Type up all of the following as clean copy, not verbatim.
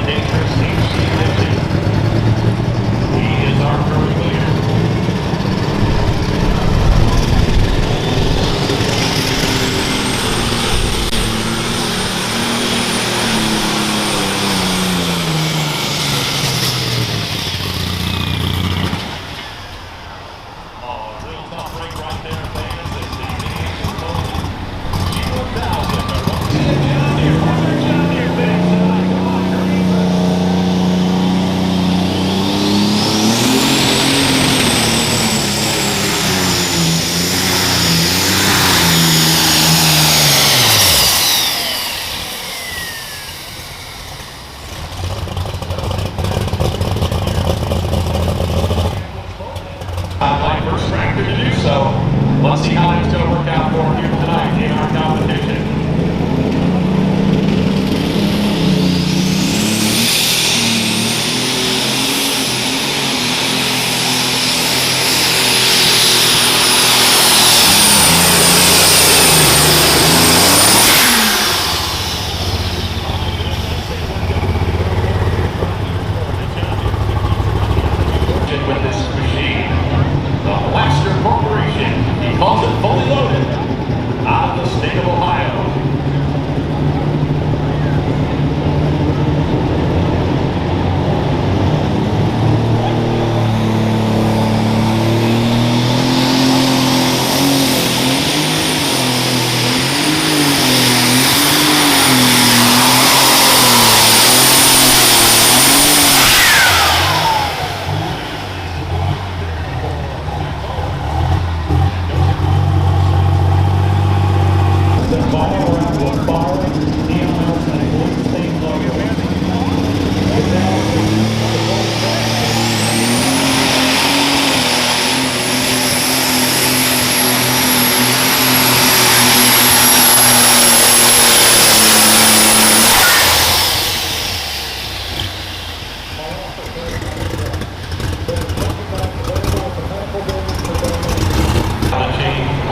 Dangerous HC50. He is our current leader. Oh, a real tough break right there, fans. As the Indians close G1000. John Deere. Partner John Deere, fans. Come on, Kirby. My first tractor to do so. Let's see how it's going to work out for him here tonight in our competition. With this machine, the Blaster Corporation, he calls it fully loaded, out of the state of Ohio.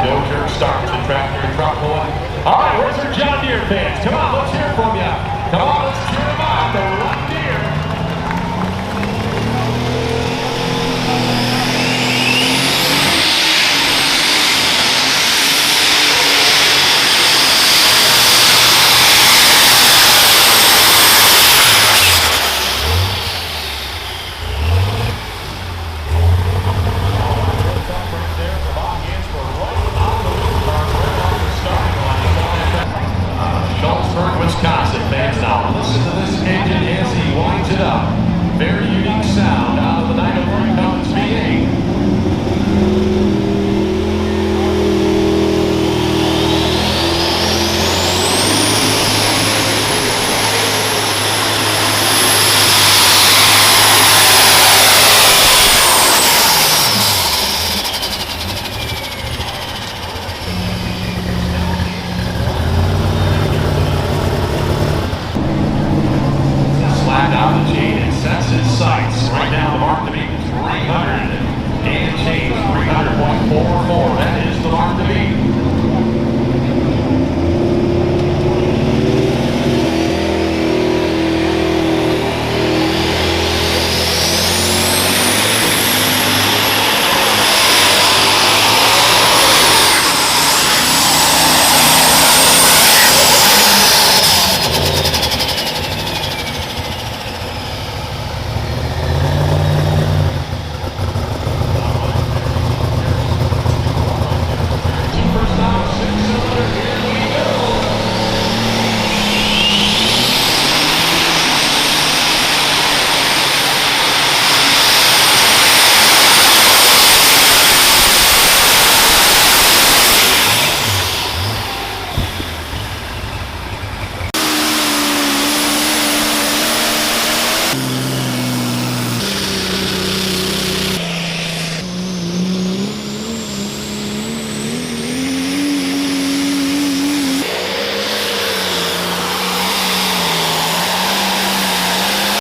No jerk starts and tractor and truck boy. All right, where's our John Deere fans? Come on, let's hear from you. Come on, let's cheer them on. The John Deere. Wisconsin fans now. Listen to this engine as he winds it up. Very